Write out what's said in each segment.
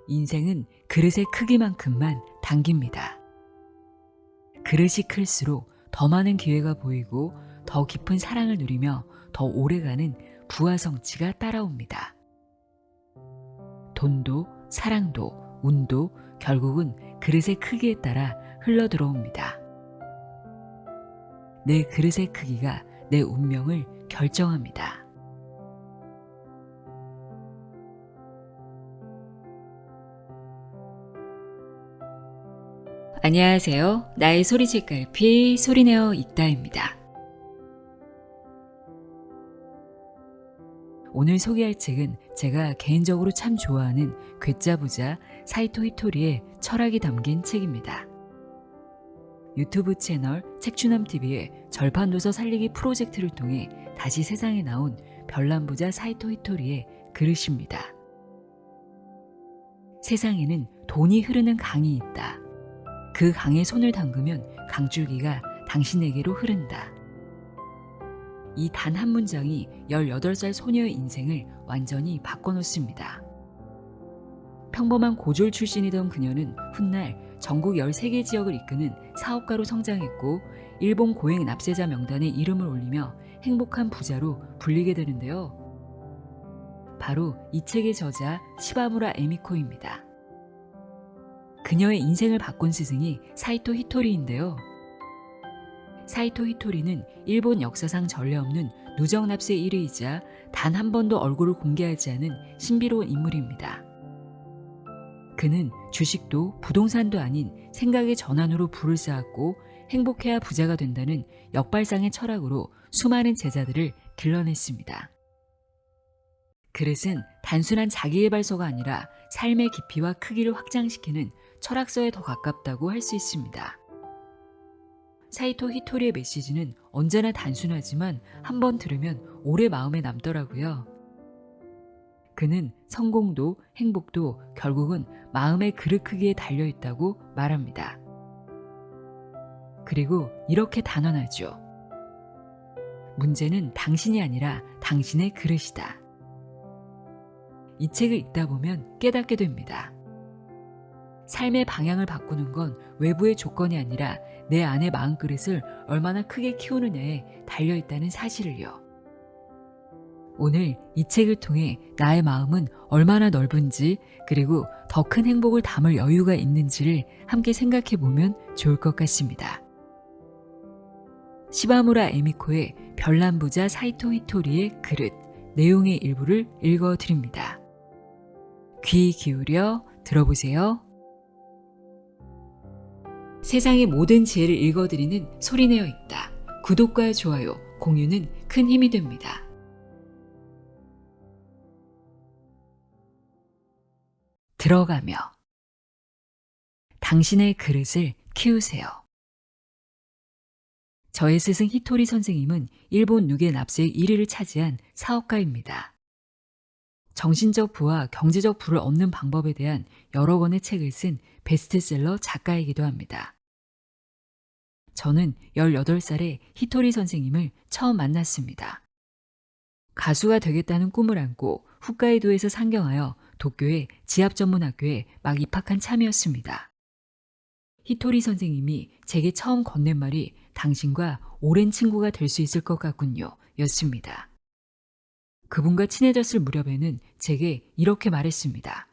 인생은 그릇의 크기만큼만 당깁니다. 그릇이 클수록 더 많은 기회가 보이고 더 깊은 사랑을 누리며 더 오래가는 부와 성취가 따라옵니다. 돈도 사랑도 운도 결국은 그릇의 크기에 따라 흘러 들어옵니다. 내 그릇의 크기가 내 운명을 결정합니다. 안녕하세요. 나의 소리책갈피 소리내어 읽다입니다. 오늘 소개할 책은 제가 개인적으로 참 좋아하는 괴짜부자 사이토 히토리의 철학이 담긴 책입니다. 유튜브 채널 책추남TV의 절판도서 살리기 프로젝트를 통해 다시 세상에 나온 별난부자 사이토 히토리의 글이십니다. 세상에는 돈이 흐르는 강이 있다. 그 강에 손을 담그면 강줄기가 당신에게로 흐른다. 이 단 한 문장이 18살 소녀의 인생을 완전히 바꿔놓습니다. 평범한 고졸 출신이던 그녀는 훗날 전국 13개 지역을 이끄는 사업가로 성장했고 일본 고액 납세자 명단에 이름을 올리며 행복한 부자로 불리게 되는데요. 바로 이 책의 저자 시바무라 에미코입니다. 그녀의 인생을 바꾼 스승이 사이토 히토리인데요. 사이토 히토리는 일본 역사상 전례 없는 누적 납세 1위이자 단 한 번도 얼굴을 공개하지 않은 신비로운 인물입니다. 그는 주식도 부동산도 아닌 생각의 전환으로 부를 쌓았고 행복해야 부자가 된다는 역발상의 철학으로 수많은 제자들을 길러냈습니다. 그릇은 단순한 자기개발서가 아니라 삶의 깊이와 크기를 확장시키는 철학서에 더 가깝다고 할 수 있습니다. 사이토 히토리의 메시지는 언제나 단순하지만 한번 들으면 오래 마음에 남더라고요. 그는 성공도 행복도 결국은 마음의 그릇 크기에 달려있다고 말합니다. 그리고 이렇게 단언하죠. 문제는 당신이 아니라 당신의 그릇이다. 이 책을 읽다 보면 깨닫게 됩니다. 삶의 방향을 바꾸는 건 외부의 조건이 아니라 내 안의 마음그릇을 얼마나 크게 키우느냐에 달려있다는 사실을요. 오늘 이 책을 통해 나의 마음은 얼마나 넓은지 그리고 더 큰 행복을 담을 여유가 있는지를 함께 생각해보면 좋을 것 같습니다. 시바무라 에미코의 별난부자 사이토 히토리의 그릇, 내용의 일부를 읽어드립니다. 귀 기울여 들어보세요. 세상의 모든 지혜를 읽어드리는 소리내어 읽다. 구독과 좋아요, 공유는 큰 힘이 됩니다. 들어가며 당신의 그릇을 키우세요. 저의 스승 히토리 선생님은 일본 누계 납세의 1위를 차지한 사업가입니다. 정신적 부와 경제적 부를 얻는 방법에 대한 여러 권의 책을 쓴 베스트셀러 작가이기도 합니다. 저는 18살에 히토리 선생님을 처음 만났습니다. 가수가 되겠다는 꿈을 안고 홋카이도에서 상경하여 도쿄의 지압전문학교에 막 입학한 참이었습니다. 히토리 선생님이 제게 처음 건넨 말이 당신과 오랜 친구가 될 수 있을 것 같군요 였습니다. 그분과 친해졌을 무렵에는 제게 이렇게 말했습니다.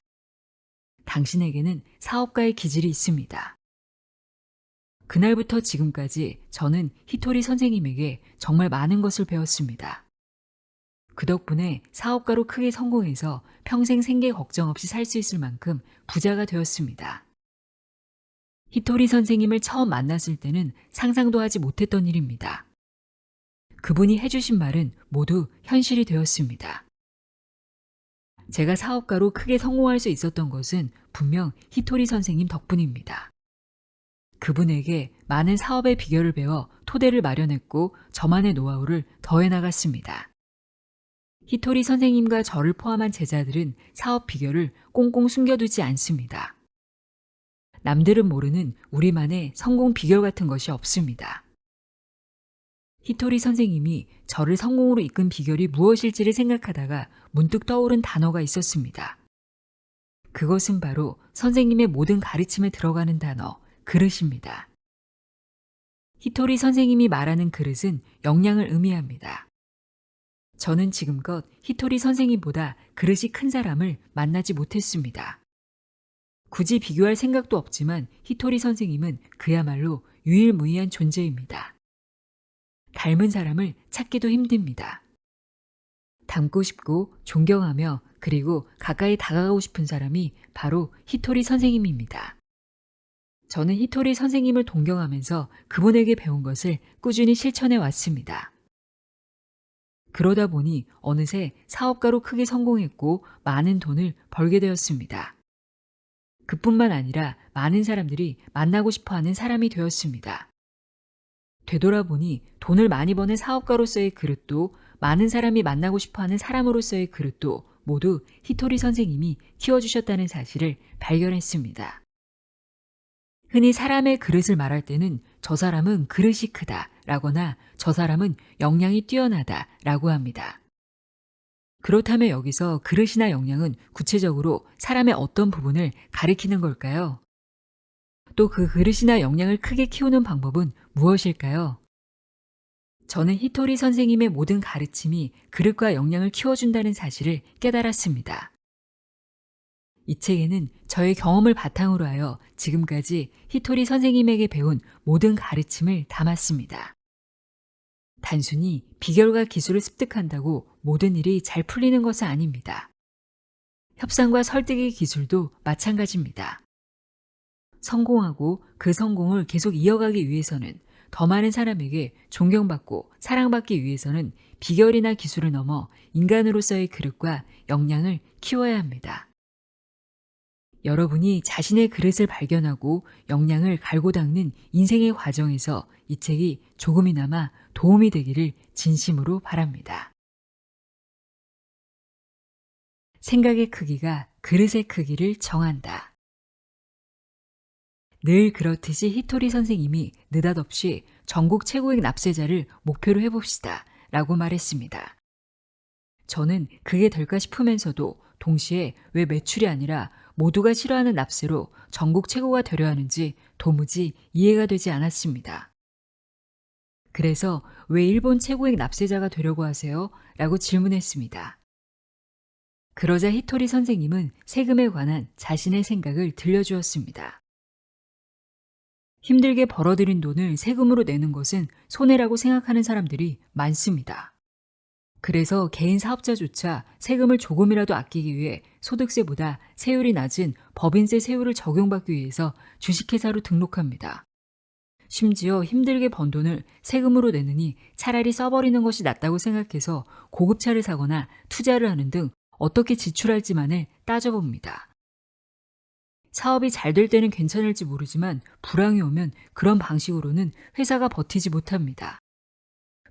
당신에게는 사업가의 기질이 있습니다. 그날부터 지금까지 저는 히토리 선생님에게 정말 많은 것을 배웠습니다. 그 덕분에 사업가로 크게 성공해서 평생 생계 걱정 없이 살 수 있을 만큼 부자가 되었습니다. 히토리 선생님을 처음 만났을 때는 상상도 하지 못했던 일입니다. 그분이 해주신 말은 모두 현실이 되었습니다. 제가 사업가로 크게 성공할 수 있었던 것은 분명 히토리 선생님 덕분입니다. 그분에게 많은 사업의 비결을 배워 토대를 마련했고 저만의 노하우를 더해 나갔습니다. 히토리 선생님과 저를 포함한 제자들은 사업 비결을 꽁꽁 숨겨두지 않습니다. 남들은 모르는 우리만의 성공 비결 같은 것이 없습니다. 히토리 선생님이 저를 성공으로 이끈 비결이 무엇일지를 생각하다가 문득 떠오른 단어가 있었습니다. 그것은 바로 선생님의 모든 가르침에 들어가는 단어, 그릇입니다. 히토리 선생님이 말하는 그릇은 역량을 의미합니다. 저는 지금껏 히토리 선생님보다 그릇이 큰 사람을 만나지 못했습니다. 굳이 비교할 생각도 없지만 히토리 선생님은 그야말로 유일무이한 존재입니다. 닮은 사람을 찾기도 힘듭니다. 닮고 싶고 존경하며 그리고 가까이 다가가고 싶은 사람이 바로 히토리 선생님입니다. 저는 히토리 선생님을 동경하면서 그분에게 배운 것을 꾸준히 실천해 왔습니다. 그러다 보니 어느새 사업가로 크게 성공했고 많은 돈을 벌게 되었습니다. 그뿐만 아니라 많은 사람들이 만나고 싶어하는 사람이 되었습니다. 되돌아보니 돈을 많이 버는 사업가로서의 그릇도 많은 사람이 만나고 싶어하는 사람으로서의 그릇도 모두 히토리 선생님이 키워주셨다는 사실을 발견했습니다. 흔히 사람의 그릇을 말할 때는 저 사람은 그릇이 크다 라거나 저 사람은 역량이 뛰어나다 라고 합니다. 그렇다면 여기서 그릇이나 역량은 구체적으로 사람의 어떤 부분을 가리키는 걸까요? 또 그 그릇이나 역량을 크게 키우는 방법은 무엇일까요? 저는 히토리 선생님의 모든 가르침이 그릇과 역량을 키워준다는 사실을 깨달았습니다. 이 책에는 저의 경험을 바탕으로 하여 지금까지 히토리 선생님에게 배운 모든 가르침을 담았습니다. 단순히 비결과 기술을 습득한다고 모든 일이 잘 풀리는 것은 아닙니다. 협상과 설득의 기술도 마찬가지입니다. 성공하고 그 성공을 계속 이어가기 위해서는 더 많은 사람에게 존경받고 사랑받기 위해서는 비결이나 기술을 넘어 인간으로서의 그릇과 역량을 키워야 합니다. 여러분이 자신의 그릇을 발견하고 역량을 갈고 닦는 인생의 과정에서 이 책이 조금이나마 도움이 되기를 진심으로 바랍니다. 생각의 크기가 그릇의 크기를 정한다. 늘 그렇듯이 히토리 선생님이 느닷없이 전국 최고의 납세자를 목표로 해봅시다 라고 말했습니다. 저는 그게 될까 싶으면서도 동시에 왜 매출이 아니라 모두가 싫어하는 납세로 전국 최고가 되려 하는지 도무지 이해가 되지 않았습니다. 그래서 왜 일본 최고의 납세자가 되려고 하세요? 라고 질문했습니다. 그러자 히토리 선생님은 세금에 관한 자신의 생각을 들려주었습니다. 힘들게 벌어들인 돈을 세금으로 내는 것은 손해라고 생각하는 사람들이 많습니다. 그래서 개인 사업자조차 세금을 조금이라도 아끼기 위해 소득세보다 세율이 낮은 법인세 세율을 적용받기 위해서 주식회사로 등록합니다. 심지어 힘들게 번 돈을 세금으로 내느니 차라리 써버리는 것이 낫다고 생각해서 고급차를 사거나 투자를 하는 등 어떻게 지출할지만을 따져봅니다. 사업이 잘 될 때는 괜찮을지 모르지만 불황이 오면 그런 방식으로는 회사가 버티지 못합니다.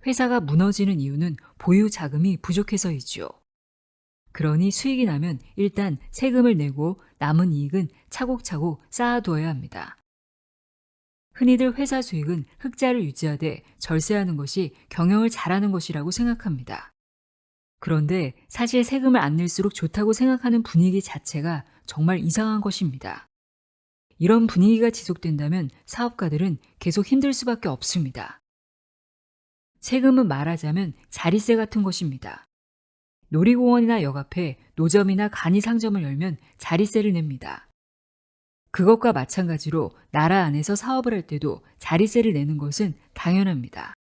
회사가 무너지는 이유는 보유 자금이 부족해서이지요. 그러니 수익이 나면 일단 세금을 내고 남은 이익은 차곡차곡 쌓아두어야 합니다. 흔히들 회사 수익은 흑자를 유지하되 절세하는 것이 경영을 잘하는 것이라고 생각합니다. 그런데 사실 세금을 안 낼수록 좋다고 생각하는 분위기 자체가 정말 이상한 것입니다. 이런 분위기가 지속된다면 사업가들은 계속 힘들 수밖에 없습니다. 세금은 말하자면 자리세 같은 것입니다. 놀이공원이나 역 앞에 노점이나 간이상점을 열면 자리세를 냅니다. 그것과 마찬가지로 나라 안에서 사업을 할 때도 자리세를 내는 것은 당연합니다.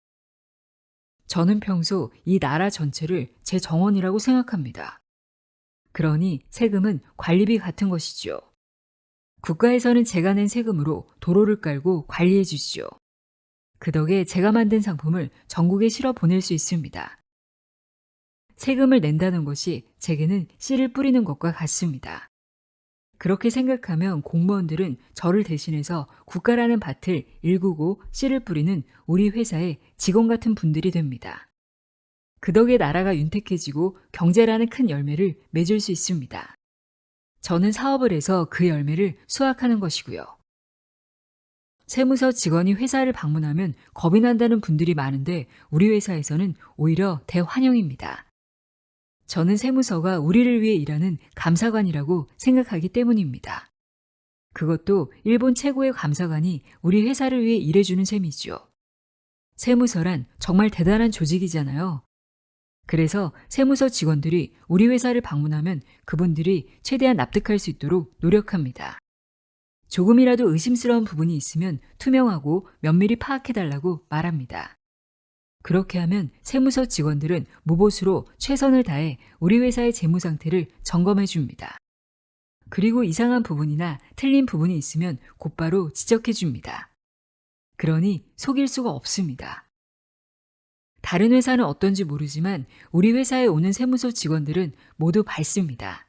저는 평소 이 나라 전체를 제 정원이라고 생각합니다. 그러니 세금은 관리비 같은 것이지요. 국가에서는 제가 낸 세금으로 도로를 깔고 관리해 주시오. 그 덕에 제가 만든 상품을 전국에 실어 보낼 수 있습니다. 세금을 낸다는 것이 제게는 씨를 뿌리는 것과 같습니다. 그렇게 생각하면 공무원들은 저를 대신해서 국가라는 밭을 일구고 씨를 뿌리는 우리 회사의 직원 같은 분들이 됩니다. 그 덕에 나라가 윤택해지고 경제라는 큰 열매를 맺을 수 있습니다. 저는 사업을 해서 그 열매를 수확하는 것이고요. 세무서 직원이 회사를 방문하면 겁이 난다는 분들이 많은데 우리 회사에서는 오히려 대환영입니다. 저는 세무서가 우리를 위해 일하는 감사관이라고 생각하기 때문입니다. 그것도 일본 최고의 감사관이 우리 회사를 위해 일해주는 셈이죠. 세무서란 정말 대단한 조직이잖아요. 그래서 세무서 직원들이 우리 회사를 방문하면 그분들이 최대한 납득할 수 있도록 노력합니다. 조금이라도 의심스러운 부분이 있으면 투명하고 면밀히 파악해달라고 말합니다. 그렇게 하면 세무서 직원들은 무보수로 최선을 다해 우리 회사의 재무 상태를 점검해 줍니다. 그리고 이상한 부분이나 틀린 부분이 있으면 곧바로 지적해 줍니다. 그러니 속일 수가 없습니다. 다른 회사는 어떤지 모르지만 우리 회사에 오는 세무서 직원들은 모두 밝습니다.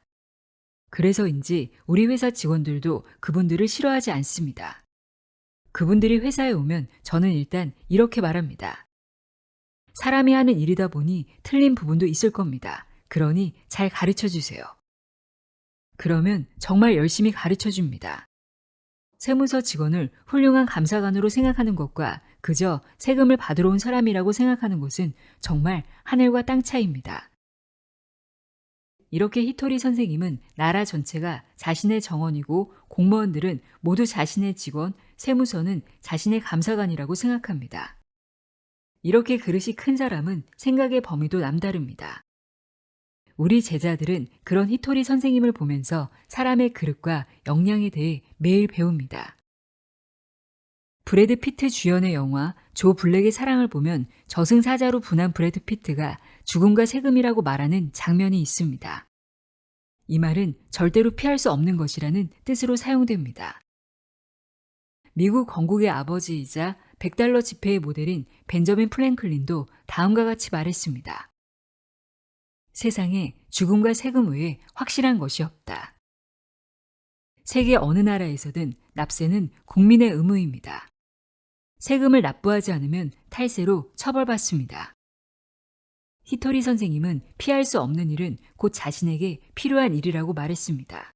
그래서인지 우리 회사 직원들도 그분들을 싫어하지 않습니다. 그분들이 회사에 오면 저는 일단 이렇게 말합니다. 사람이 하는 일이다 보니 틀린 부분도 있을 겁니다. 그러니 잘 가르쳐 주세요. 그러면 정말 열심히 가르쳐 줍니다. 세무서 직원을 훌륭한 감사관으로 생각하는 것과 그저 세금을 받으러 온 사람이라고 생각하는 것은 정말 하늘과 땅 차이입니다. 이렇게 히토리 선생님은 나라 전체가 자신의 정원이고 공무원들은 모두 자신의 직원, 세무서는 자신의 감사관이라고 생각합니다. 이렇게 그릇이 큰 사람은 생각의 범위도 남다릅니다. 우리 제자들은 그런 히토리 선생님을 보면서 사람의 그릇과 역량에 대해 매일 배웁니다. 브래드 피트 주연의 영화 조 블랙의 사랑을 보면 저승사자로 분한 브래드 피트가 죽음과 세금이라고 말하는 장면이 있습니다. 이 말은 절대로 피할 수 없는 것이라는 뜻으로 사용됩니다. 미국 건국의 아버지이자 $100 지폐의 모델인 벤저민 프랭클린도 다음과 같이 말했습니다. 세상에 죽음과 세금 외에 확실한 것이 없다. 세계 어느 나라에서든 납세는 국민의 의무입니다. 세금을 납부하지 않으면 탈세로 처벌받습니다. 히토리 선생님은 피할 수 없는 일은 곧 자신에게 필요한 일이라고 말했습니다.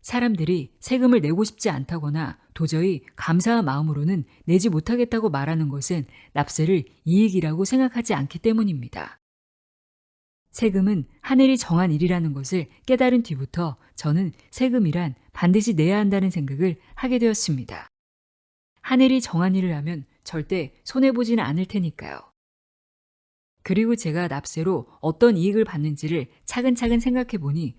사람들이 세금을 내고 싶지 않다거나 도저히 감사한 마음으로는 내지 못하겠다고 말하는 것은 납세를 이익이라고 생각하지 않기 때문입니다. 세금은 하늘이 정한 일이라는 것을 깨달은 뒤부터 저는 세금이란 반드시 내야 한다는 생각을 하게 되었습니다. 하늘이 정한 일을 하면 절대 손해보지는 않을 테니까요. 그리고 제가 납세로 어떤 이익을 받는지를 차근차근 생각해 보니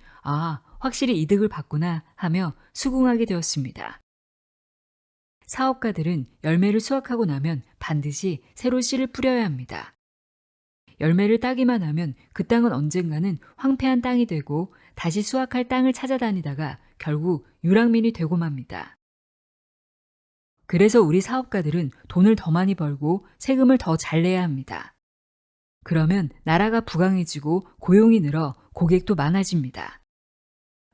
확실히 이득을 받구나 하며 수긍하게 되었습니다. 사업가들은 열매를 수확하고 나면 반드시 새로 씨를 뿌려야 합니다. 열매를 따기만 하면 그 땅은 언젠가는 황폐한 땅이 되고 다시 수확할 땅을 찾아다니다가 결국 유랑민이 되고 맙니다. 그래서 우리 사업가들은 돈을 더 많이 벌고 세금을 더 잘 내야 합니다. 그러면 나라가 부강해지고 고용이 늘어 고객도 많아집니다.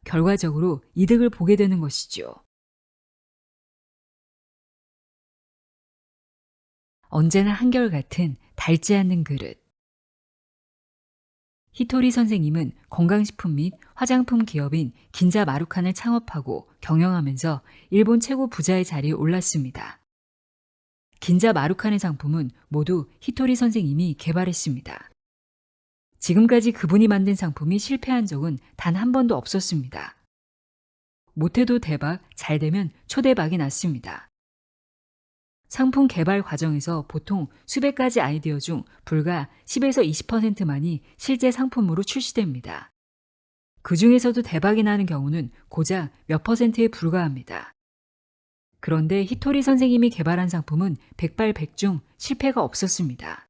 결과적으로 이득을 보게 되는 것이죠. 언제나 한결같은 닳지 않는 그릇. 히토리 선생님은 건강식품 및 화장품 기업인 긴자 마루칸을 창업하고 경영하면서 일본 최고 부자의 자리에 올랐습니다. 긴자 마루칸의 상품은 모두 히토리 선생님이 개발했습니다. 지금까지 그분이 만든 상품이 실패한 적은 단 한 번도 없었습니다. 못해도 대박, 잘 되면 초대박이 났습니다. 상품 개발 과정에서 보통 수백 가지 아이디어 중 불과 10에서 20%만이 실제 상품으로 출시됩니다. 그 중에서도 대박이 나는 경우는 고작 몇 %에 불과합니다. 그런데 히토리 선생님이 개발한 상품은 백발백중 실패가 없었습니다.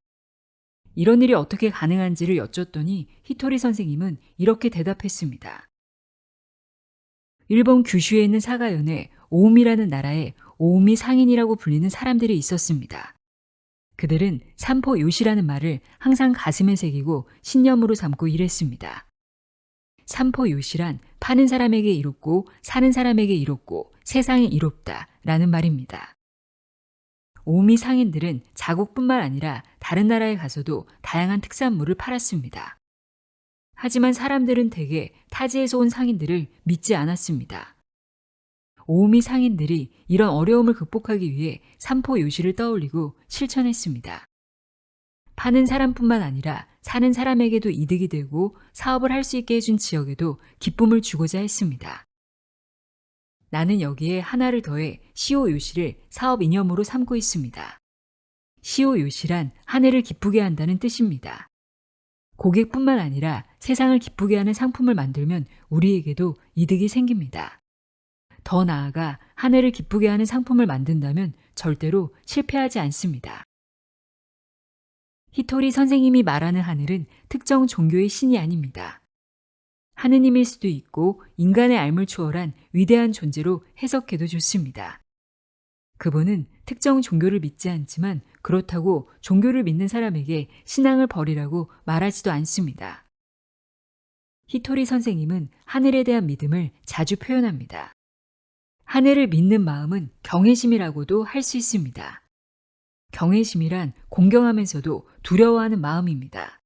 이런 일이 어떻게 가능한지를 여쭸더니 히토리 선생님은 이렇게 대답했습니다. 일본 규슈에 있는 사가현에 오우미라는 나라에 오우미 상인이라고 불리는 사람들이 있었습니다. 그들은 삼포 요시라는 말을 항상 가슴에 새기고 신념으로 삼고 일했습니다. 삼포 요시란 파는 사람에게 이롭고 사는 사람에게 이롭고 세상에 이롭다 라는 말입니다. 오우미 상인들은 자국뿐만 아니라 다른 나라에 가서도 다양한 특산물을 팔았습니다. 하지만 사람들은 대개 타지에서 온 상인들을 믿지 않았습니다. 오우미 상인들이 이런 어려움을 극복하기 위해 삼포 요시를 떠올리고 실천했습니다. 파는 사람뿐만 아니라 사는 사람에게도 이득이 되고 사업을 할 수 있게 해준 지역에도 기쁨을 주고자 했습니다. 나는 여기에 하나를 더해 시오요시를 사업 이념으로 삼고 있습니다. 시오요시란 한 해를 기쁘게 한다는 뜻입니다. 고객뿐만 아니라 세상을 기쁘게 하는 상품을 만들면 우리에게도 이득이 생깁니다. 더 나아가 한 해를 기쁘게 하는 상품을 만든다면 절대로 실패하지 않습니다. 히토리 선생님이 말하는 하늘은 특정 종교의 신이 아닙니다. 하느님일 수도 있고 인간의 삶을 초월한 위대한 존재로 해석해도 좋습니다. 그분은 특정 종교를 믿지 않지만 그렇다고 종교를 믿는 사람에게 신앙을 버리라고 말하지도 않습니다. 히토리 선생님은 하늘에 대한 믿음을 자주 표현합니다. 하늘을 믿는 마음은 경외심이라고도 할 수 있습니다. 경외심이란 공경하면서도 두려워하는 마음입니다.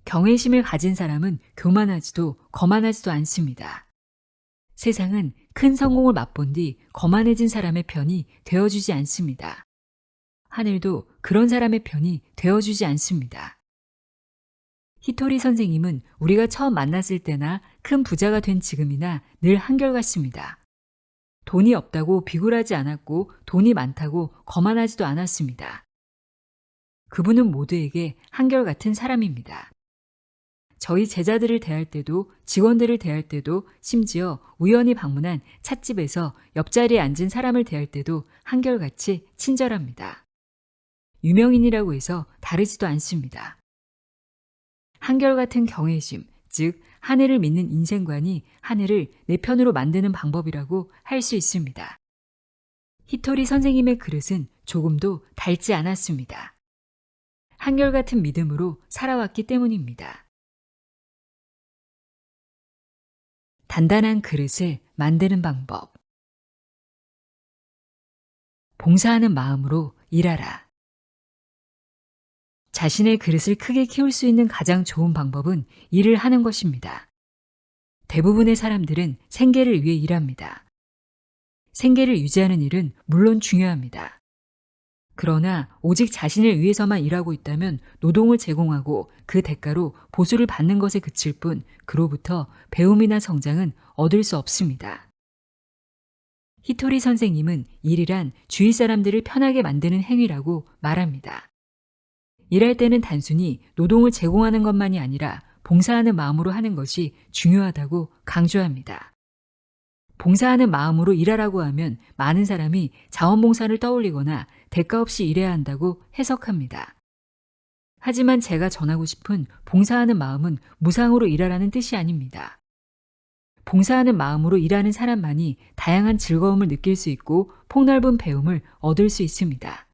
경외심을 가진 사람은 교만하지도 거만하지도 않습니다. 세상은 큰 성공을 맛본 뒤 거만해진 사람의 편이 되어주지 않습니다. 하늘도 그런 사람의 편이 되어주지 않습니다. 히토리 선생님은 우리가 처음 만났을 때나 큰 부자가 된 지금이나 늘 한결같습니다. 돈이 없다고 비굴하지 않았고 돈이 많다고 거만하지도 않았습니다. 그분은 모두에게 한결같은 사람입니다. 저희 제자들을 대할 때도 직원들을 대할 때도 심지어 우연히 방문한 찻집에서 옆자리에 앉은 사람을 대할 때도 한결같이 친절합니다. 유명인이라고 해서 다르지도 않습니다. 한결같은 경외심, 즉 하늘을 믿는 인생관이 하늘을 내 편으로 만드는 방법이라고 할 수 있습니다. 히토리 선생님의 그릇은 조금도 닳지 않았습니다. 한결같은 믿음으로 살아왔기 때문입니다. 단단한 그릇을 만드는 방법. 봉사하는 마음으로 일하라. 자신의 그릇을 크게 키울 수 있는 가장 좋은 방법은 일을 하는 것입니다. 대부분의 사람들은 생계를 위해 일합니다. 생계를 유지하는 일은 물론 중요합니다. 그러나 오직 자신을 위해서만 일하고 있다면 노동을 제공하고 그 대가로 보수를 받는 것에 그칠 뿐 그로부터 배움이나 성장은 얻을 수 없습니다. 히토리 선생님은 일이란 주위 사람들을 편하게 만드는 행위라고 말합니다. 일할 때는 단순히 노동을 제공하는 것만이 아니라 봉사하는 마음으로 하는 것이 중요하다고 강조합니다. 봉사하는 마음으로 일하라고 하면 많은 사람이 자원봉사를 떠올리거나 대가 없이 일해야 한다고 해석합니다. 하지만 제가 전하고 싶은 봉사하는 마음은 무상으로 일하라는 뜻이 아닙니다. 봉사하는 마음으로 일하는 사람만이 다양한 즐거움을 느낄 수 있고 폭넓은 배움을 얻을 수 있습니다.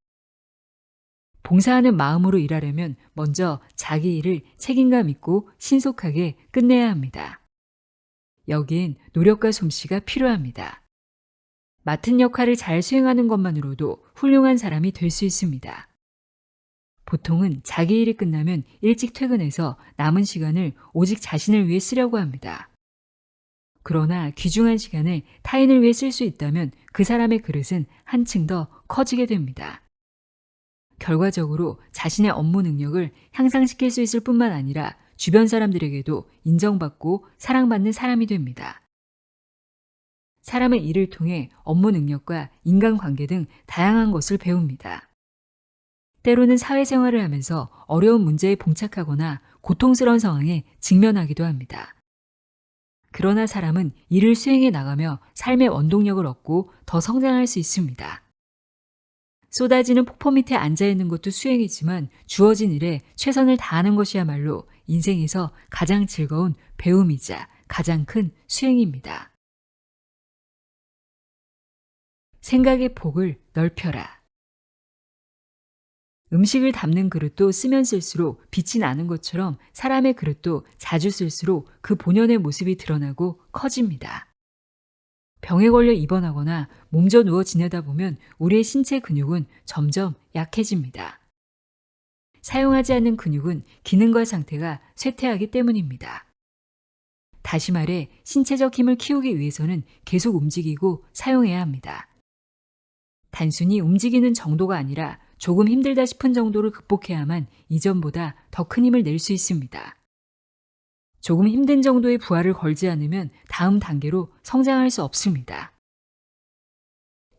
봉사하는 마음으로 일하려면 먼저 자기 일을 책임감 있고 신속하게 끝내야 합니다. 여기엔 노력과 솜씨가 필요합니다. 맡은 역할을 잘 수행하는 것만으로도 훌륭한 사람이 될 수 있습니다. 보통은 자기 일이 끝나면 일찍 퇴근해서 남은 시간을 오직 자신을 위해 쓰려고 합니다. 그러나 귀중한 시간을 타인을 위해 쓸 수 있다면 그 사람의 그릇은 한층 더 커지게 됩니다. 결과적으로 자신의 업무 능력을 향상시킬 수 있을 뿐만 아니라 주변 사람들에게도 인정받고 사랑받는 사람이 됩니다. 사람은 일을 통해 업무 능력과 인간관계 등 다양한 것을 배웁니다. 때로는 사회생활을 하면서 어려운 문제에 봉착하거나 고통스러운 상황에 직면하기도 합니다. 그러나 사람은 일을 수행해 나가며 삶의 원동력을 얻고 더 성장할 수 있습니다. 쏟아지는 폭포 밑에 앉아있는 것도 수행이지만 주어진 일에 최선을 다하는 것이야말로 인생에서 가장 즐거운 배움이자 가장 큰 수행입니다. 생각의 폭을 넓혀라. 음식을 담는 그릇도 쓰면 쓸수록 빛이 나는 것처럼 사람의 그릇도 자주 쓸수록 그 본연의 모습이 드러나고 커집니다. 병에 걸려 입원하거나 몸져 누워 지내다 보면 우리의 신체 근육은 점점 약해집니다. 사용하지 않는 근육은 기능과 상태가 쇠퇴하기 때문입니다. 다시 말해 신체적 힘을 키우기 위해서는 계속 움직이고 사용해야 합니다. 단순히 움직이는 정도가 아니라 조금 힘들다 싶은 정도를 극복해야만 이전보다 더 큰 힘을 낼 수 있습니다. 조금 힘든 정도의 부하를 걸지 않으면 다음 단계로 성장할 수 없습니다.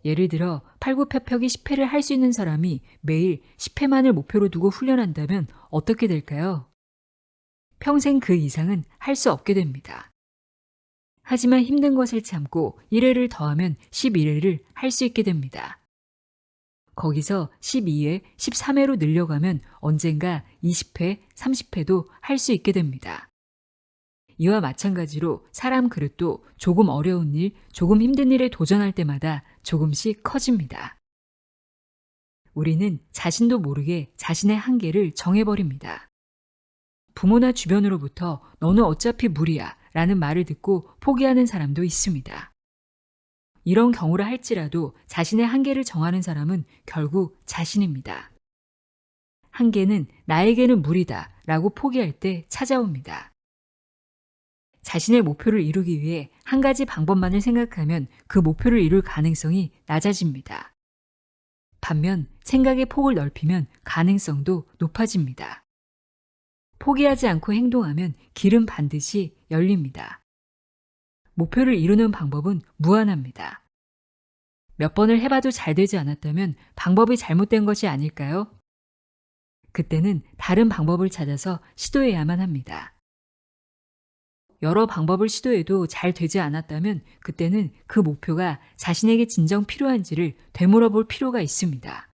예를 들어 팔굽혀펴기 10회를 할 수 있는 사람이 매일 10회만을 목표로 두고 훈련한다면 어떻게 될까요? 평생 그 이상은 할 수 없게 됩니다. 하지만 힘든 것을 참고 1회를 더하면 11회를 할 수 있게 됩니다. 거기서 12회, 13회로 늘려가면 언젠가 20회, 30회도 할 수 있게 됩니다. 이와 마찬가지로 사람 그릇도 조금 어려운 일, 조금 힘든 일에 도전할 때마다 조금씩 커집니다. 우리는 자신도 모르게 자신의 한계를 정해버립니다. 부모나 주변으로부터 너는 어차피 무리야 라는 말을 듣고 포기하는 사람도 있습니다. 이런 경우라 할지라도 자신의 한계를 정하는 사람은 결국 자신입니다. 한계는 나에게는 무리다 라고 포기할 때 찾아옵니다. 자신의 목표를 이루기 위해 한 가지 방법만을 생각하면 그 목표를 이룰 가능성이 낮아집니다. 반면 생각의 폭을 넓히면 가능성도 높아집니다. 포기하지 않고 행동하면 길은 반드시 열립니다. 목표를 이루는 방법은 무한합니다. 몇 번을 해봐도 잘 되지 않았다면 방법이 잘못된 것이 아닐까요? 그때는 다른 방법을 찾아서 시도해야만 합니다. 여러 방법을 시도해도 잘 되지 않았다면 그때는 그 목표가 자신에게 진정 필요한지를 되물어볼 필요가 있습니다.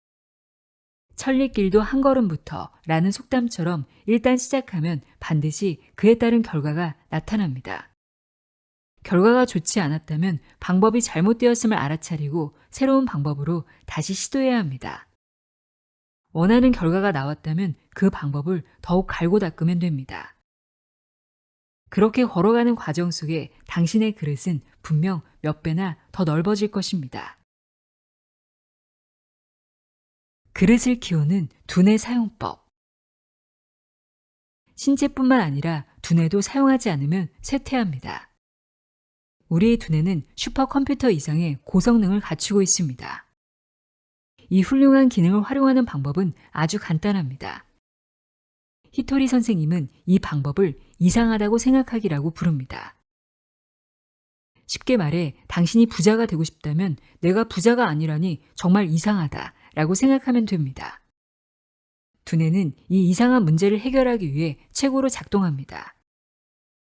천리길도 한 걸음부터 라는 속담처럼 일단 시작하면 반드시 그에 따른 결과가 나타납니다. 결과가 좋지 않았다면 방법이 잘못되었음을 알아차리고 새로운 방법으로 다시 시도해야 합니다. 원하는 결과가 나왔다면 그 방법을 더욱 갈고 닦으면 됩니다. 그렇게 걸어가는 과정 속에 당신의 그릇은 분명 몇 배나 더 넓어질 것입니다. 그릇을 키우는 두뇌 사용법. 신체뿐만 아니라 두뇌도 사용하지 않으면 쇠퇴합니다. 우리의 두뇌는 슈퍼컴퓨터 이상의 고성능을 갖추고 있습니다. 이 훌륭한 기능을 활용하는 방법은 아주 간단합니다. 히토리 선생님은 이 방법을 이상하다고 생각하기라고 부릅니다. 쉽게 말해 당신이 부자가 되고 싶다면 내가 부자가 아니라니 정말 이상하다 라고 생각하면 됩니다. 두뇌는 이 이상한 문제를 해결하기 위해 최고로 작동합니다.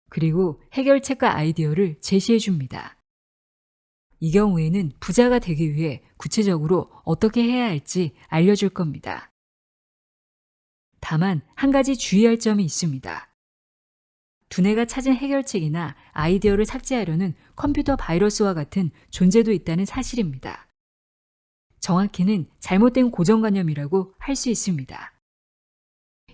그리고 해결책과 아이디어를 제시해 줍니다. 이 경우에는 부자가 되기 위해 구체적으로 어떻게 해야 할지 알려줄 겁니다. 다만 한 가지 주의할 점이 있습니다. 두뇌가 찾은 해결책이나 아이디어를 삭제하려는 컴퓨터 바이러스와 같은 존재도 있다는 사실입니다. 정확히는 잘못된 고정관념이라고 할 수 있습니다.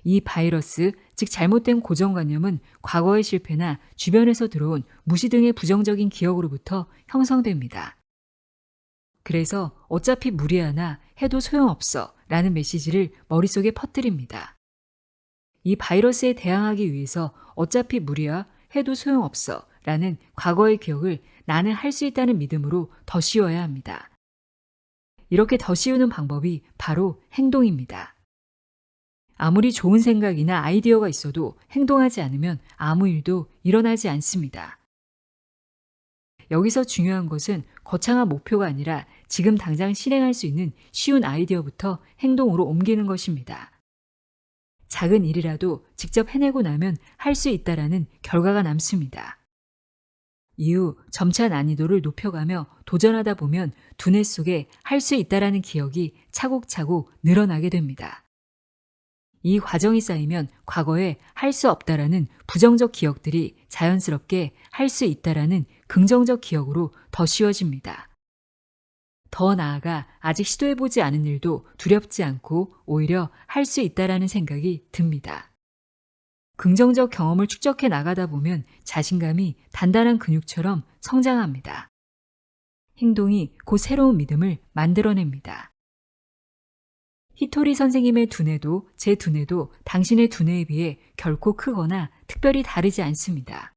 이 바이러스, 즉 잘못된 고정관념은 과거의 실패나 주변에서 들어온 무시 등의 부정적인 기억으로부터 형성됩니다. 그래서 어차피 무리하나 해도 소용없어 라는 메시지를 머릿속에 퍼뜨립니다. 이 바이러스에 대항하기 위해서 어차피 무리야 해도 소용없어 라는 과거의 기억을 나는 할 수 있다는 믿음으로 더 씌워야 합니다. 이렇게 더 씌우는 방법이 바로 행동입니다. 아무리 좋은 생각이나 아이디어가 있어도 행동하지 않으면 아무 일도 일어나지 않습니다. 여기서 중요한 것은 거창한 목표가 아니라 지금 당장 실행할 수 있는 쉬운 아이디어부터 행동으로 옮기는 것입니다. 작은 일이라도 직접 해내고 나면 할 수 있다라는 결과가 남습니다. 이후 점차 난이도를 높여가며 도전하다 보면 두뇌 속에 할 수 있다라는 기억이 차곡차곡 늘어나게 됩니다. 이 과정이 쌓이면 과거에 할 수 없다라는 부정적 기억들이 자연스럽게 할 수 있다라는 긍정적 기억으로 더 쉬워집니다. 더 나아가 아직 시도해보지 않은 일도 두렵지 않고 오히려 할 수 있다라는 생각이 듭니다. 긍정적 경험을 축적해 나가다 보면 자신감이 단단한 근육처럼 성장합니다. 행동이 곧 새로운 믿음을 만들어냅니다. 히토리 선생님의 두뇌도 제 두뇌도 당신의 두뇌에 비해 결코 크거나 특별히 다르지 않습니다.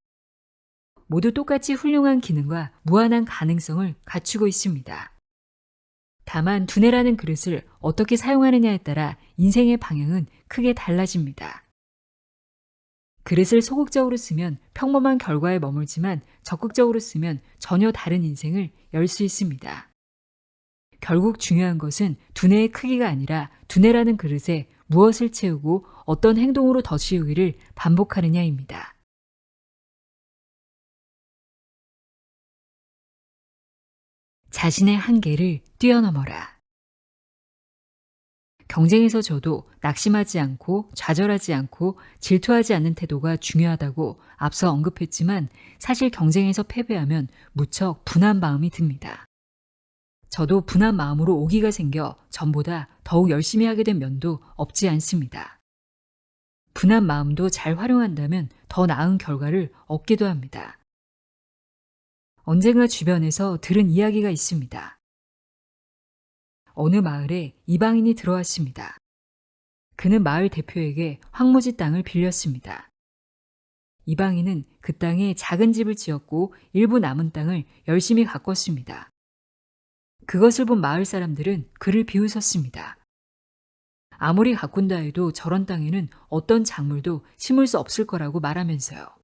모두 똑같이 훌륭한 기능과 무한한 가능성을 갖추고 있습니다. 다만 두뇌라는 그릇을 어떻게 사용하느냐에 따라 인생의 방향은 크게 달라집니다. 그릇을 소극적으로 쓰면 평범한 결과에 머물지만 적극적으로 쓰면 전혀 다른 인생을 열 수 있습니다. 결국 중요한 것은 두뇌의 크기가 아니라 두뇌라는 그릇에 무엇을 채우고 어떤 행동으로 덧씌우기를 반복하느냐입니다. 자신의 한계를 뛰어넘어라. 경쟁에서 저도 낙심하지 않고 좌절하지 않고 질투하지 않는 태도가 중요하다고 앞서 언급했지만 사실 경쟁에서 패배하면 무척 분한 마음이 듭니다. 저도 분한 마음으로 오기가 생겨 전보다 더욱 열심히 하게 된 면도 없지 않습니다. 분한 마음도 잘 활용한다면 더 나은 결과를 얻기도 합니다. 언젠가 주변에서 들은 이야기가 있습니다. 어느 마을에 이방인이 들어왔습니다. 그는 마을 대표에게 황무지 땅을 빌렸습니다. 이방인은 그 땅에 작은 집을 지었고 일부 남은 땅을 열심히 가꿨습니다. 그것을 본 마을 사람들은 그를 비웃었습니다. 아무리 가꾼다 해도 저런 땅에는 어떤 작물도 심을 수 없을 거라고 말하면서요.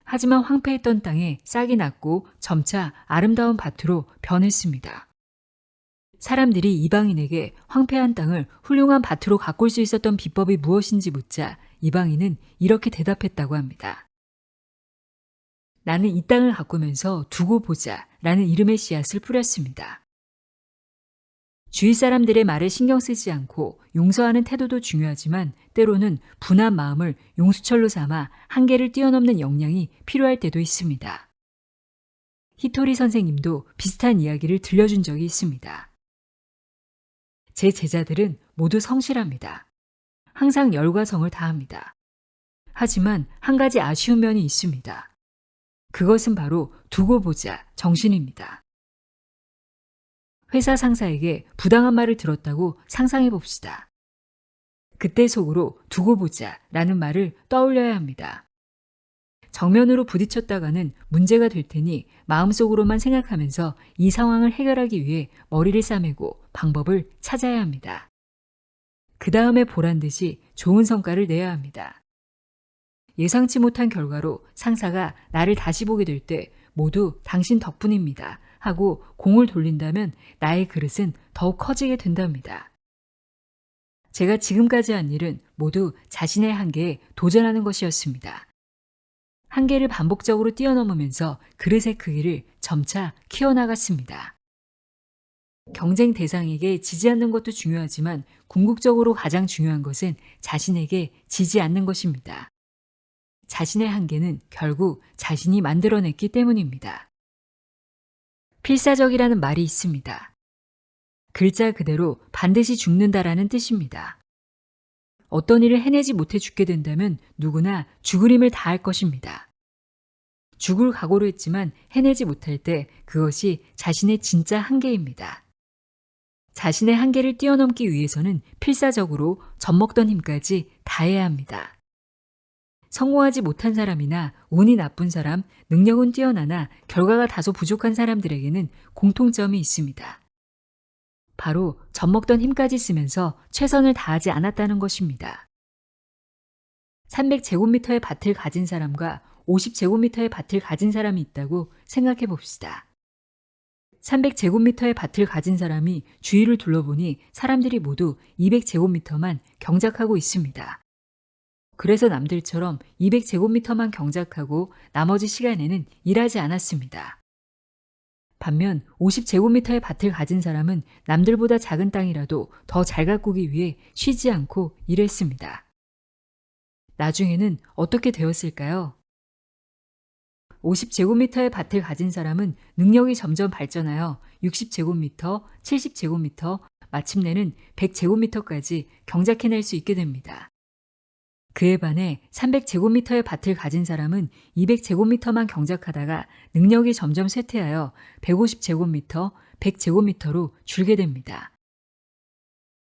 하지만 황폐했던 땅에 싹이 났고 점차 아름다운 밭으로 변했습니다. 사람들이 이방인에게 황폐한 땅을 훌륭한 밭으로 가꿀 수 있었던 비법이 무엇인지 묻자 이방인은 이렇게 대답했다고 합니다. 나는 이 땅을 가꾸면서 두고 보자 라는 이름의 씨앗을 뿌렸습니다. 주위 사람들의 말에 신경 쓰지 않고 용서하는 태도도 중요하지만 때로는 분한 마음을 용수철로 삼아 한계를 뛰어넘는 역량이 필요할 때도 있습니다. 히토리 선생님도 비슷한 이야기를 들려준 적이 있습니다. 제 제자들은 모두 성실합니다. 항상 열과 성을 다합니다. 하지만 한 가지 아쉬운 면이 있습니다. 그것은 바로 두고 보자 정신입니다. 회사 상사에게 부당한 말을 들었다고 상상해 봅시다. 그때 속으로 두고 보자 라는 말을 떠올려야 합니다. 정면으로 부딪혔다가는 문제가 될 테니 마음속으로만 생각하면서 이 상황을 해결하기 위해 머리를 싸매고 방법을 찾아야 합니다. 그 다음에 보란 듯이 좋은 성과를 내야 합니다. 예상치 못한 결과로 상사가 나를 다시 보게 될 때 모두 당신 덕분입니다 하고 공을 돌린다면 나의 그릇은 더욱 커지게 된답니다. 제가 지금까지 한 일은 모두 자신의 한계에 도전하는 것이었습니다. 한계를 반복적으로 뛰어넘으면서 그릇의 크기를 점차 키워나갔습니다. 경쟁 대상에게 지지 않는 것도 중요하지만 궁극적으로 가장 중요한 것은 자신에게 지지 않는 것입니다. 자신의 한계는 결국 자신이 만들어냈기 때문입니다. 필사적이라는 말이 있습니다. 글자 그대로 반드시 죽는다라는 뜻입니다. 어떤 일을 해내지 못해 죽게 된다면 누구나 죽을 힘을 다할 것입니다. 죽을 각오로 했지만 해내지 못할 때 그것이 자신의 진짜 한계입니다. 자신의 한계를 뛰어넘기 위해서는 필사적으로 젖먹던 힘까지 다해야 합니다. 성공하지 못한 사람이나 운이 나쁜 사람, 능력은 뛰어나나 결과가 다소 부족한 사람들에게는 공통점이 있습니다. 바로 젖먹던 힘까지 쓰면서 최선을 다하지 않았다는 것입니다. 300제곱미터의 밭을 가진 사람과 50제곱미터의 밭을 가진 사람이 있다고 생각해 봅시다. 300제곱미터의 밭을 가진 사람이 주위를 둘러보니 사람들이 모두 200제곱미터만 경작하고 있습니다. 그래서 남들처럼 200제곱미터만 경작하고 나머지 시간에는 일하지 않았습니다. 반면 50제곱미터의 밭을 가진 사람은 남들보다 작은 땅이라도 더 잘 가꾸기 위해 쉬지 않고 일했습니다. 나중에는 어떻게 되었을까요? 50제곱미터의 밭을 가진 사람은 능력이 점점 발전하여 60제곱미터, 70제곱미터, 마침내는 100제곱미터까지 경작해낼 수 있게 됩니다. 그에 반해 300제곱미터의 밭을 가진 사람은 200제곱미터만 경작하다가 능력이 점점 쇠퇴하여 150제곱미터, 100제곱미터로 줄게 됩니다.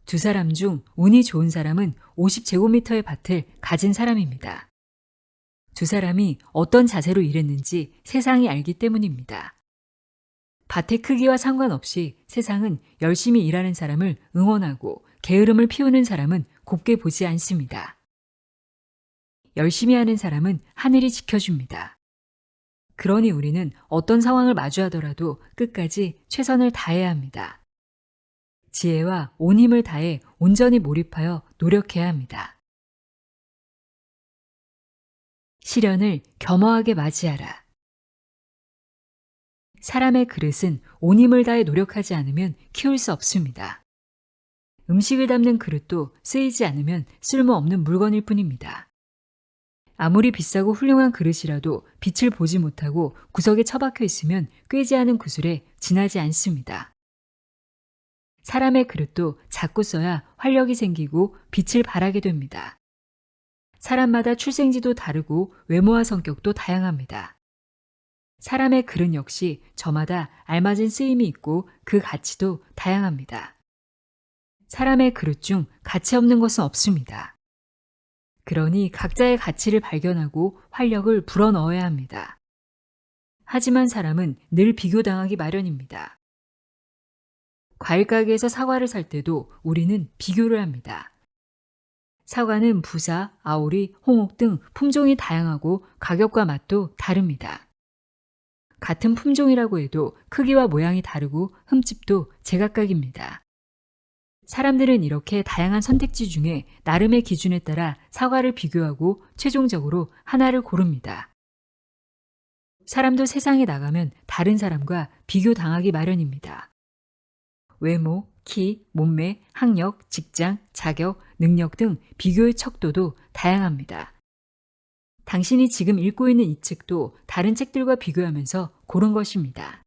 두 사람 중 운이 좋은 사람은 50제곱미터의 밭을 가진 사람입니다. 두 사람이 어떤 자세로 일했는지 세상이 알기 때문입니다. 밭의 크기와 상관없이 세상은 열심히 일하는 사람을 응원하고 게으름을 피우는 사람은 곱게 보지 않습니다. 열심히 하는 사람은 하늘이 지켜줍니다. 그러니 우리는 어떤 상황을 마주하더라도 끝까지 최선을 다해야 합니다. 지혜와 온 힘을 다해 온전히 몰입하여 노력해야 합니다. 시련을 겸허하게 맞이하라. 사람의 그릇은 온 힘을 다해 노력하지 않으면 키울 수 없습니다. 음식을 담는 그릇도 쓰이지 않으면 쓸모없는 물건일 뿐입니다. 아무리 비싸고 훌륭한 그릇이라도 빛을 보지 못하고 구석에 처박혀 있으면 꿰지 않은 구슬에 지나지 않습니다. 사람의 그릇도 작고 써야 활력이 생기고 빛을 발하게 됩니다. 사람마다 출생지도 다르고 외모와 성격도 다양합니다. 사람의 그릇 역시 저마다 알맞은 쓰임이 있고 그 가치도 다양합니다. 사람의 그릇 중 가치 없는 것은 없습니다. 그러니 각자의 가치를 발견하고 활력을 불어넣어야 합니다. 하지만 사람은 늘 비교당하기 마련입니다. 과일 가게에서 사과를 살 때도 우리는 비교를 합니다. 사과는 부사, 아오리, 홍옥 등 품종이 다양하고 가격과 맛도 다릅니다. 같은 품종이라고 해도 크기와 모양이 다르고 흠집도 제각각입니다. 사람들은 이렇게 다양한 선택지 중에 나름의 기준에 따라 사과를 비교하고 최종적으로 하나를 고릅니다. 사람도 세상에 나가면 다른 사람과 비교당하기 마련입니다. 외모, 키, 몸매, 학력, 직장, 자격, 능력 등 비교의 척도도 다양합니다. 당신이 지금 읽고 있는 이 책도 다른 책들과 비교하면서 고른 것입니다.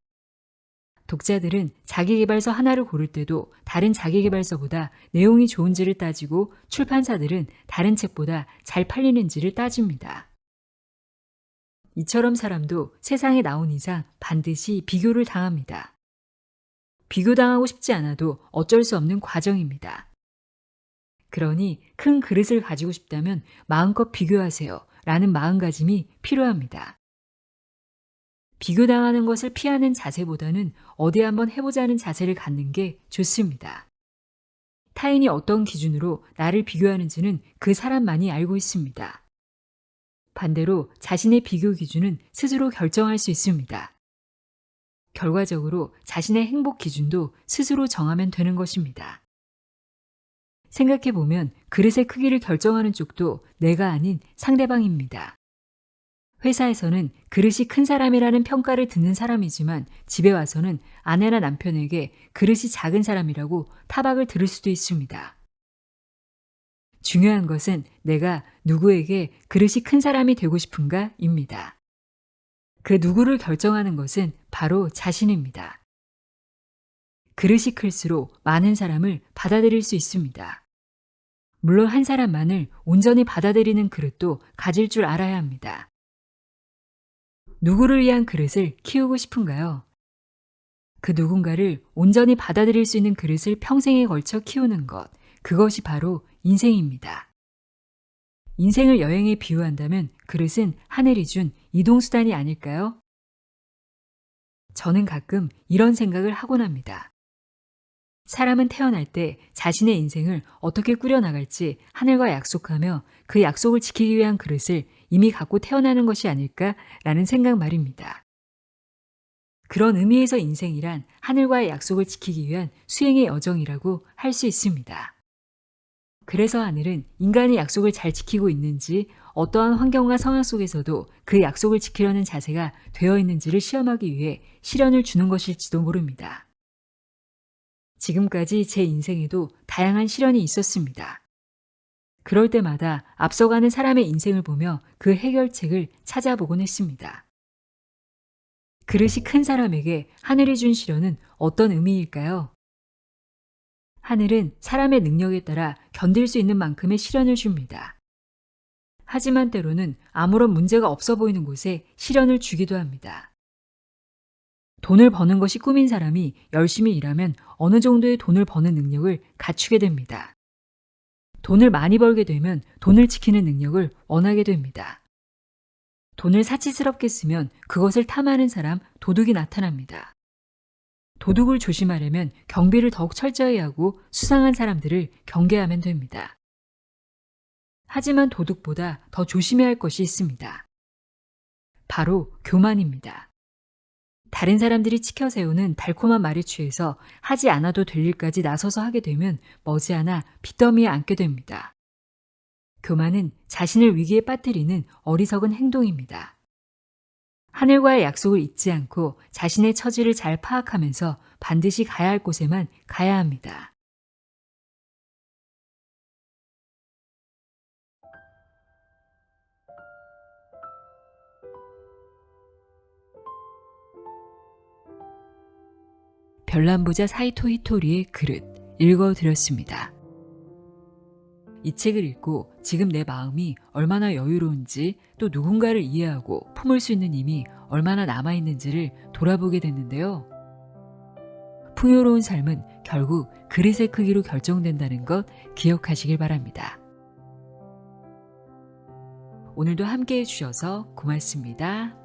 독자들은 자기계발서 하나를 고를 때도 다른 자기계발서보다 내용이 좋은지를 따지고 출판사들은 다른 책보다 잘 팔리는지를 따집니다. 이처럼 사람도 세상에 나온 이상 반드시 비교를 당합니다. 비교당하고 싶지 않아도 어쩔 수 없는 과정입니다. 그러니 큰 그릇을 가지고 싶다면 마음껏 비교하세요 라는 마음가짐이 필요합니다. 비교당하는 것을 피하는 자세보다는 어디 한번 해보자는 자세를 갖는 게 좋습니다. 타인이 어떤 기준으로 나를 비교하는지는 그 사람만이 알고 있습니다. 반대로 자신의 비교 기준은 스스로 결정할 수 있습니다. 결과적으로 자신의 행복 기준도 스스로 정하면 되는 것입니다. 생각해보면 그릇의 크기를 결정하는 쪽도 내가 아닌 상대방입니다. 회사에서는 그릇이 큰 사람이라는 평가를 듣는 사람이지만 집에 와서는 아내나 남편에게 그릇이 작은 사람이라고 타박을 들을 수도 있습니다. 중요한 것은 내가 누구에게 그릇이 큰 사람이 되고 싶은가입니다. 그 누구를 결정하는 것은 바로 자신입니다. 그릇이 클수록 많은 사람을 받아들일 수 있습니다. 물론 한 사람만을 온전히 받아들이는 그릇도 가질 줄 알아야 합니다. 누구를 위한 그릇을 키우고 싶은가요? 그 누군가를 온전히 받아들일 수 있는 그릇을 평생에 걸쳐 키우는 것, 그것이 바로 인생입니다. 인생을 여행에 비유한다면 그릇은 하늘이 준 이동수단이 아닐까요? 저는 가끔 이런 생각을 하곤 합니다. 사람은 태어날 때 자신의 인생을 어떻게 꾸려나갈지 하늘과 약속하며 그 약속을 지키기 위한 그릇을 이미 갖고 태어나는 것이 아닐까라는 생각 말입니다. 그런 의미에서 인생이란 하늘과의 약속을 지키기 위한 수행의 여정이라고 할 수 있습니다. 그래서 하늘은 인간이 약속을 잘 지키고 있는지 어떠한 환경과 상황 속에서도 그 약속을 지키려는 자세가 되어 있는지를 시험하기 위해 시련을 주는 것일지도 모릅니다. 지금까지 제 인생에도 다양한 시련이 있었습니다. 그럴 때마다 앞서가는 사람의 인생을 보며 그 해결책을 찾아보곤 했습니다. 그릇이 큰 사람에게 하늘이 준 시련은 어떤 의미일까요? 하늘은 사람의 능력에 따라 견딜 수 있는 만큼의 시련을 줍니다. 하지만 때로는 아무런 문제가 없어 보이는 곳에 시련을 주기도 합니다. 돈을 버는 것이 꿈인 사람이 열심히 일하면 어느 정도의 돈을 버는 능력을 갖추게 됩니다. 돈을 많이 벌게 되면 돈을 지키는 능력을 원하게 됩니다. 돈을 사치스럽게 쓰면 그것을 탐하는 사람, 도둑이 나타납니다. 도둑을 조심하려면 경비를 더욱 철저히 하고 수상한 사람들을 경계하면 됩니다. 하지만 도둑보다 더 조심해야 할 것이 있습니다. 바로 교만입니다. 다른 사람들이 치켜세우는 달콤한 말에 취해서 하지 않아도 될 일까지 나서서 하게 되면 머지않아 빚더미에 앉게 됩니다. 교만은 자신을 위기에 빠뜨리는 어리석은 행동입니다. 하늘과의 약속을 잊지 않고 자신의 처지를 잘 파악하면서 반드시 가야 할 곳에만 가야 합니다. 별난부자 사이토 히토리의 그릇 읽어드렸습니다. 이 책을 읽고 지금 내 마음이 얼마나 여유로운지 또 누군가를 이해하고 품을 수 있는 힘이 얼마나 남아있는지를 돌아보게 됐는데요. 풍요로운 삶은 결국 그릇의 크기로 결정된다는 것 기억하시길 바랍니다. 오늘도 함께해 주셔서 고맙습니다.